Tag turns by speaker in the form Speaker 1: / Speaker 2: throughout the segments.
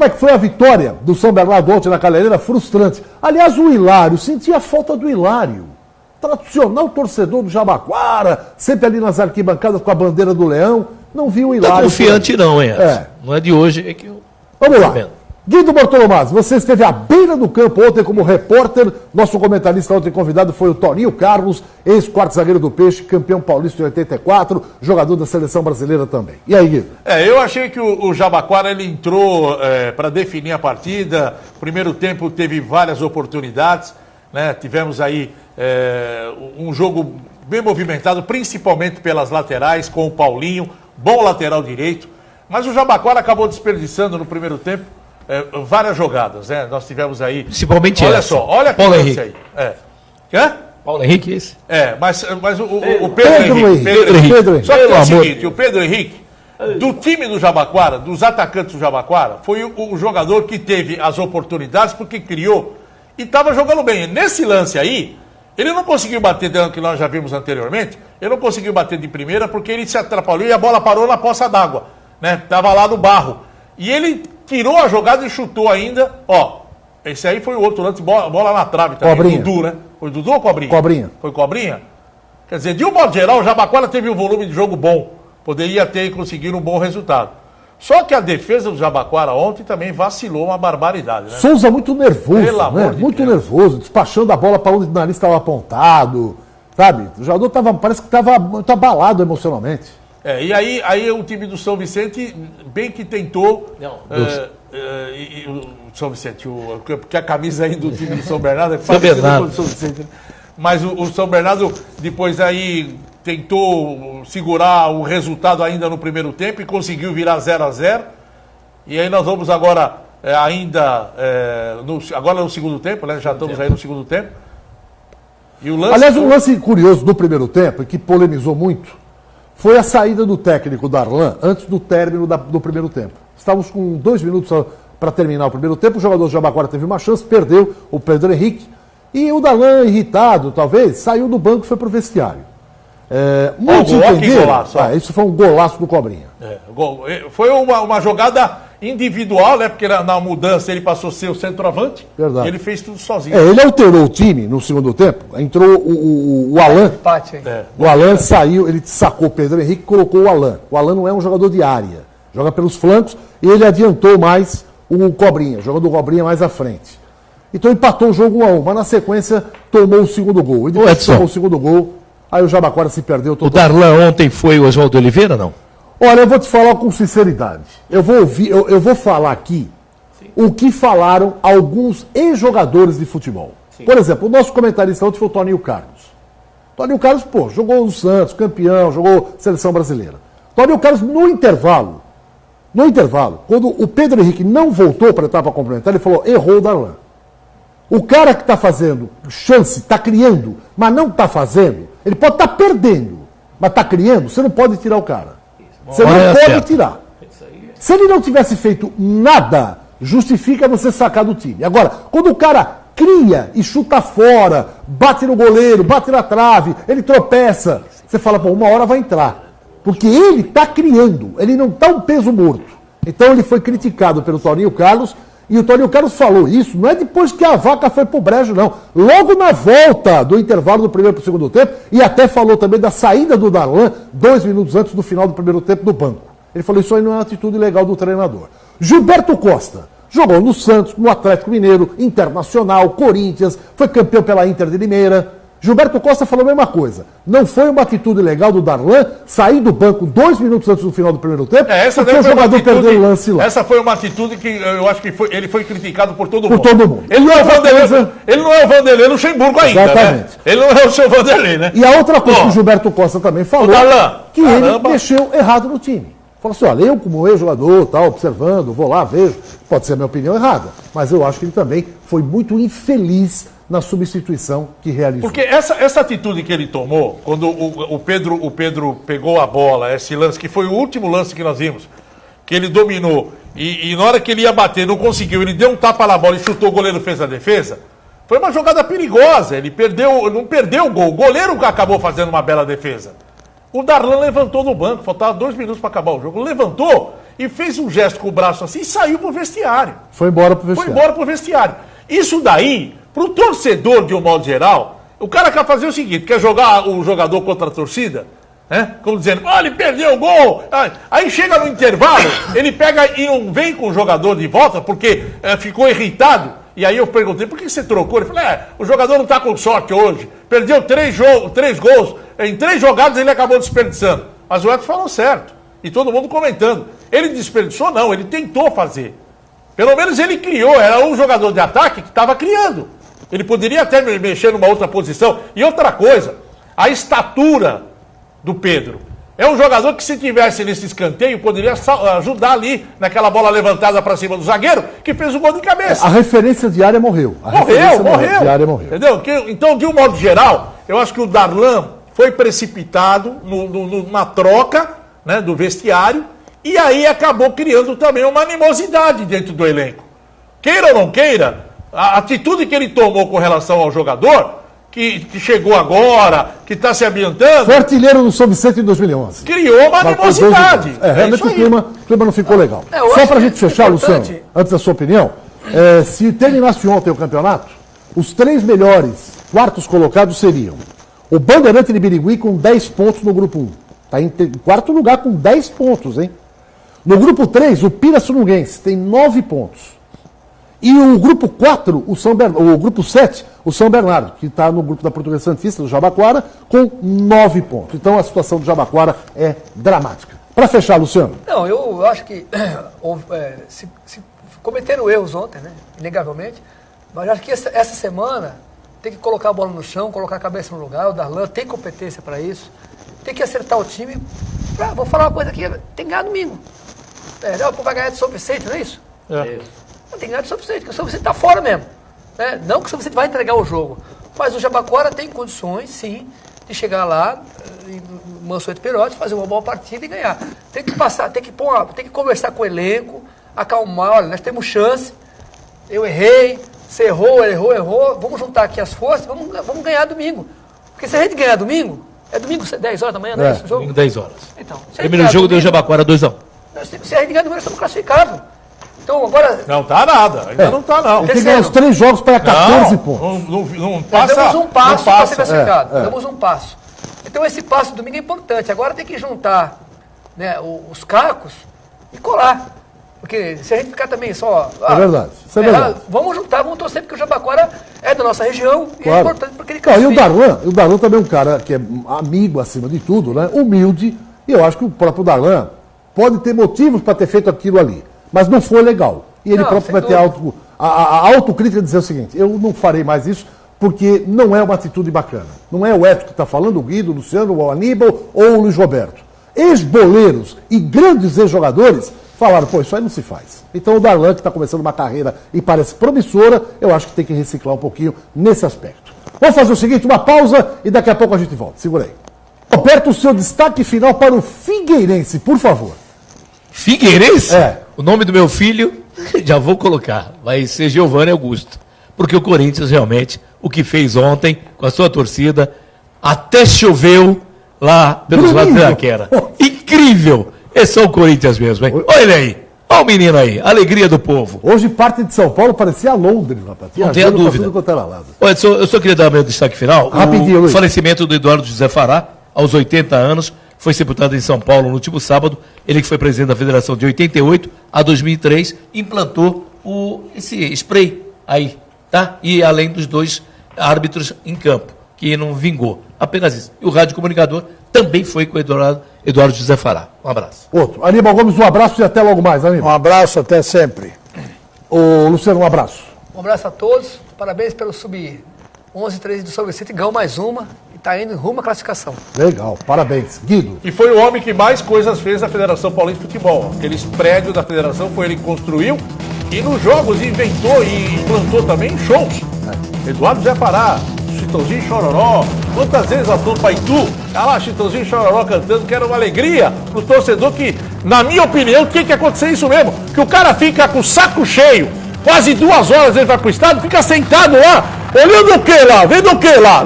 Speaker 1: Como é que foi a vitória do São Bernardo ontem na Calheireira? Frustrante. Aliás, o Hilário, sentia a falta do Hilário. Tradicional torcedor do Jabaquara, sempre ali nas arquibancadas com a bandeira do Leão. Não viu o Hilário.
Speaker 2: Não confiante não, hein? Não é de hoje. É que eu...
Speaker 1: Vamos lá. Guido Bortolomaz, você esteve à beira do campo ontem como repórter. Nosso comentarista ontem convidado foi o Toninho Carlos, ex-quarto zagueiro do Peixe, campeão paulista em 84, jogador da seleção brasileira também. E aí, Guido?
Speaker 3: Eu achei que o Jabaquara ele entrou para definir a partida. Primeiro tempo teve várias oportunidades, né? Tivemos aí um jogo bem movimentado, principalmente pelas laterais, com o Paulinho, bom lateral direito. Mas o Jabaquara acabou desperdiçando no primeiro tempo várias jogadas, né? Nós tivemos aí...
Speaker 2: Principalmente
Speaker 3: olha só, olha que lance aí. Quê?
Speaker 2: Paulo Henrique, esse?
Speaker 3: Mas o Pedro Henrique. Só que é o seguinte, o Pedro Henrique, do time do Jabaquara, dos atacantes do Jabaquara, foi o jogador que teve as oportunidades, porque criou e estava jogando bem. Nesse lance aí, ele não conseguiu bater, dentro que nós já vimos anteriormente, ele não conseguiu bater de primeira porque ele se atrapalhou e a bola parou na poça d'água, né? Tava lá no barro. E ele tirou a jogada e chutou ainda, esse aí foi o outro lance, bola na trave também.
Speaker 1: Cobrinha.
Speaker 3: Dudu, né? Foi Dudu ou Cobrinha?
Speaker 1: Cobrinha.
Speaker 3: Foi Cobrinha? Quer dizer, de um modo geral, o Jabaquara teve um volume de jogo bom. Poderia ter conseguido um bom resultado. Só que a defesa do Jabaquara ontem também vacilou uma barbaridade, né?
Speaker 1: Souza muito nervoso,
Speaker 3: Pelo amor de
Speaker 1: muito
Speaker 3: Deus.
Speaker 1: nervoso, despachando a bola para onde o nariz estava apontado, sabe? O jogador parece que estava muito abalado emocionalmente.
Speaker 3: E aí o time do São Vicente bem que tentou... o São Vicente, porque a camisa aí do time do São Bernardo é
Speaker 2: São Bernardo.
Speaker 3: do São Vicente, né? Mas o São Bernardo depois aí tentou segurar o resultado ainda no primeiro tempo e conseguiu virar 0-0. E aí nós vamos agora agora no segundo tempo, né? Já estamos aí no segundo tempo. E o lance...
Speaker 1: Aliás, um lance curioso do primeiro tempo, que polemizou muito, foi a saída do técnico Darlan antes do término do primeiro tempo. Estávamos com 2 minutos para terminar o primeiro tempo, o jogador do Jabaquara teve uma chance, perdeu o Pedro Henrique, e o Darlan, irritado talvez, saiu do banco e foi para o vestiário. Muitos entenderam. Isso foi um golaço do Cobrinha.
Speaker 3: Foi uma jogada individual, né? Porque na mudança ele passou a ser o centroavante.
Speaker 1: Verdade.
Speaker 3: E ele fez tudo sozinho.
Speaker 1: Ele alterou o time no segundo tempo. Entrou o Alan. O Alan saiu, ele sacou o Pedro Henrique e colocou o Alan. O Alan não é um jogador de área. Joga pelos flancos e ele adiantou mais o Cobrinha. Jogando o Cobrinha mais à frente. Então empatou o jogo 1-1, mas na sequência tomou o segundo gol. E depois tomou o segundo gol, aí o Jabaquara se perdeu totalmente.
Speaker 2: O Darlan ontem foi o Oswaldo Oliveira, não?
Speaker 1: Olha, eu vou te falar com sinceridade. Eu vou falar aqui o que falaram alguns ex-jogadores de futebol. Sim. Por exemplo, o nosso comentarista ontem foi o Toninho Carlos. Toninho Carlos, jogou no Santos, campeão, jogou seleção brasileira. Toninho Carlos, no intervalo, quando o Pedro Henrique não voltou para a etapa complementar, ele falou, errou o Darlan. O cara que está fazendo chance, está criando, mas não está fazendo, ele pode estar perdendo, mas está criando, você não pode tirar o cara. Você não pode tirar. Se ele não tivesse feito nada, justifica você sacar do time. Agora, quando o cara cria e chuta fora, bate no goleiro, bate na trave, ele tropeça, você fala, uma hora vai entrar. Porque ele está criando, ele não está um peso morto. Então ele foi criticado pelo Toninho Carlos, e o Toninho Carlos falou isso, não é depois que a vaca foi pro brejo, não. Logo na volta do intervalo do primeiro para o segundo tempo, e até falou também da saída do Darlan 2 minutos antes do final do primeiro tempo do banco. Ele falou, isso aí não é uma atitude legal do treinador. Gilberto Costa jogou no Santos, no Atlético Mineiro, Internacional, Corinthians, foi campeão pela Inter de Limeira. Gilberto Costa falou a mesma coisa. Não foi uma atitude legal do Darlan sair do banco 2 minutos antes do final do primeiro tempo, porque o jogador perdeu o lance lá.
Speaker 3: Essa foi uma atitude que eu acho que ele foi criticado por todo
Speaker 1: mundo. Por todo mundo.
Speaker 3: Ele não é o Vanderlei Luxemburgo ainda,
Speaker 1: exatamente,
Speaker 3: né? Ele não é o seu Vanderlei, né?
Speaker 1: E a outra coisa que o Gilberto Costa também falou, que ele mexeu errado no time. Falou assim, olha, eu como ex-jogador, observando, vou lá, vejo, pode ser a minha opinião errada, mas eu acho que ele também foi muito infeliz na substituição que realizou.
Speaker 3: Porque essa atitude que ele tomou, quando o Pedro pegou a bola, esse lance, que foi o último lance que nós vimos, que ele dominou, e na hora que ele ia bater, não conseguiu, ele deu um tapa na bola e chutou, o goleiro fez a defesa, foi uma jogada perigosa, ele não perdeu o gol, o goleiro acabou fazendo uma bela defesa. O Darlan levantou no banco, faltava 2 minutos para acabar o jogo, levantou e fez um gesto com o braço assim e saiu pro vestiário.
Speaker 1: Foi embora pro vestiário.
Speaker 3: Isso daí, pro torcedor, de um modo geral, o cara quer fazer o seguinte, quer jogar o jogador contra a torcida, né? Como dizendo, ele perdeu o gol. Aí chega no intervalo, ele pega e não vem com o jogador de volta, porque ficou irritado. E aí eu perguntei, por que você trocou? Ele falou, o jogador não está com sorte hoje. Perdeu 3 gols. Em 3 jogadas ele acabou desperdiçando. Mas o Edson falou certo. E todo mundo comentando. Ele desperdiçou? Não, ele tentou fazer. Pelo menos ele criou. Era um jogador de ataque que estava criando. Ele poderia até mexer numa outra posição. E outra coisa, a estatura do Pedro. É um jogador que, se tivesse nesse escanteio, poderia ajudar ali naquela bola levantada para cima do zagueiro, que fez o gol de cabeça.
Speaker 1: A referência de área morreu.
Speaker 3: Morreu. Entendeu? Então, de um modo geral, eu acho que o Darlan foi precipitado numa troca, né, do vestiário, e aí acabou criando também uma animosidade dentro do elenco. Queira ou não queira, a atitude que ele tomou com relação ao jogador, que chegou agora, que está se ambientando...
Speaker 1: Foi artilheiro do São Vicente em 2011.
Speaker 3: Criou uma animosidade.
Speaker 1: Realmente o clima não ficou legal. Só para a gente fechar, Luciano, antes da sua opinião, se terminasse ontem o campeonato, os 3 melhores quartos colocados seriam o Bandeirante de Birigui com 10 pontos no grupo 1. Está em 4º lugar com 10 pontos, hein? No grupo 3, o Pirassununguense tem 9 pontos. E o grupo 4, o grupo 7, o São Bernardo, que está no grupo da Portuguesa Santista, do Jabaquara, com 9 pontos. Então a situação do Jabaquara é dramática. Para fechar, Luciano.
Speaker 4: Não, eu acho que se cometeram erros ontem, né? Inegavelmente. Mas acho que essa semana tem que colocar a bola no chão, colocar a cabeça no lugar. O Darlan tem competência para isso. Tem que acertar o time. Vou falar uma coisa aqui, tem que ganhar domingo. Vai ganhar de São Vicente, não é isso? Tem que ganhar de São Vicente, porque o São Vicente está fora mesmo. Não que o São Vicente vai entregar o jogo. Mas o Jabaquara tem condições, sim, de chegar lá, em Mansueto Perotti, fazer uma boa partida e ganhar. Tem que passar, tem que conversar com o elenco, acalmar, olha, nós temos chance, eu errei, você errou, ele errou, vamos juntar aqui as forças, vamos ganhar domingo. Porque se a gente ganhar domingo, é domingo 10 horas da manhã, não é esse jogo?
Speaker 2: Domingo 10 horas.
Speaker 4: Então,
Speaker 2: primeiro jogo deu Jabaquara 2-1.
Speaker 4: Se a gente ganhar domingo, nós estamos classificados. Então agora...
Speaker 3: Não tá nada, ainda não tá não.
Speaker 1: Tem que ganhar os 3 jogos para 14 pontos.
Speaker 3: Não passa.
Speaker 4: Damos um passo para ser classificado. Damos um passo. Então esse passo domingo é importante. Agora tem que juntar, né, os cacos e colar. Porque se a gente ficar também só...
Speaker 1: é verdade, isso é verdade.
Speaker 4: Vamos juntar, vamos torcer, porque o Jabaquara é da nossa região e é importante porque ele
Speaker 1: classifica. E o Darlan também é um cara que é amigo acima de tudo, né? Humilde, e eu acho que o próprio Darlan pode ter motivos para ter feito aquilo ali. Mas não foi legal. E ele próprio vai ter a autocrítica de dizer o seguinte, eu não farei mais isso porque não é uma atitude bacana. Não é o Edson que está falando, o Guido, o Luciano, o Aníbal ou o Luiz Roberto. Ex-boleiros e grandes ex-jogadores falaram, isso aí não se faz. Então o Darlan, que está começando uma carreira e parece promissora, eu acho que tem que reciclar um pouquinho nesse aspecto. Vamos fazer o seguinte, uma pausa e daqui a pouco a gente volta. Segura aí. Roberto, o seu destaque final para o Figueirense, por favor.
Speaker 2: Figueirense? O nome do meu filho, já vou colocar, vai ser Giovanni Augusto. Porque o Corinthians realmente, o que fez ontem com a sua torcida, até choveu lá pelos lados da Quera. Incrível! É só o Corinthians mesmo, hein? Olha ele aí, olha o menino aí, alegria do povo.
Speaker 1: Hoje parte de São Paulo parecia Londres, rapaz.
Speaker 2: Não tenha dúvida. Olha, eu só queria dar meu destaque final.
Speaker 1: Rapidinho,
Speaker 2: o falecimento do Eduardo José Fará, aos 80 anos, foi sepultado em São Paulo no último sábado. Ele que foi presidente da federação de 88 a 2003, implantou esse spray aí, tá? E além dos 2 árbitros em campo, que não vingou. Apenas isso. E o radiocomunicador também foi com o Eduardo José Fará. Um abraço.
Speaker 1: Outro. Aníbal Gomes, um abraço e até logo mais, Aníbal.
Speaker 5: Um abraço, até sempre.
Speaker 1: Ô, Luciano, um abraço.
Speaker 4: Um abraço a todos. Parabéns pelo Sub-11-13 do São Vicente. Ganhou mais uma. Está indo rumo à classificação.
Speaker 1: Legal, parabéns. Guido.
Speaker 3: E foi o homem que mais coisas fez na Federação Paulista de Futebol. Aqueles prédios da federação foi ele que construiu e nos jogos inventou e implantou também shows. Eduardo Zé Pará, Chitãozinho Chororó. Quantas vezes a Tompa Itu, tá lá Chitãozinho Chororó cantando, que era uma alegria pro torcedor que, na minha opinião, tinha que acontecer isso mesmo. Que o cara fica com o saco cheio, quase 2 horas ele vai pro estádio, fica sentado lá, olhando o que lá, vendo o que lá,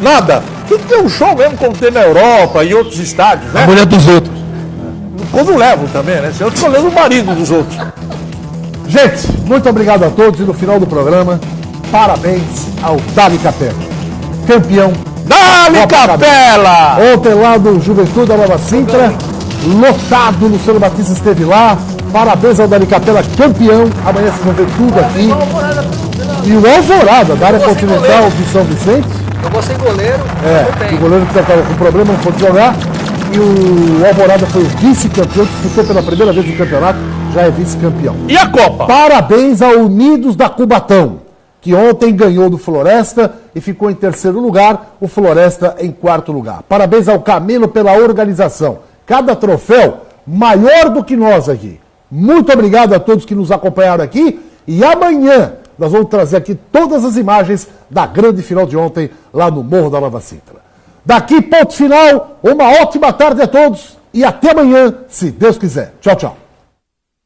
Speaker 3: nada. Tem que ter um show mesmo como tem na Europa e outros estádios, né?
Speaker 2: A mulher dos outros.
Speaker 3: quando levam também, né? Senão eu estou olhando o marido dos outros.
Speaker 1: Gente, muito obrigado a todos. E no final do programa, parabéns ao Dali Capela, campeão.
Speaker 3: Dali Capela!
Speaker 1: Ontem lá do Juventude da Nova Sintra, lotado, Luciano Batista esteve lá. Parabéns ao Dali Capela, campeão. Amanhã vocês vão ver tudo aqui. E o Alvorada, da área continental de São Vicente.
Speaker 4: Eu vou ser goleiro.
Speaker 1: O goleiro que estava com problema, não pôde jogar. E o Alvorada foi o vice-campeão, disputou pela primeira vez no campeonato, já é vice-campeão.
Speaker 3: E a Copa?
Speaker 1: Parabéns ao Unidos da Cubatão, que ontem ganhou do Floresta e ficou em terceiro lugar, o Floresta em quarto lugar. Parabéns ao Camelo pela organização. Cada troféu maior do que nós aqui. Muito obrigado a todos que nos acompanharam aqui. E amanhã nós vamos trazer aqui todas as imagens da grande final de ontem lá no Morro da Nova Sintra. Daqui, ponto final. Uma ótima tarde a todos e até amanhã, se Deus quiser. Tchau, tchau.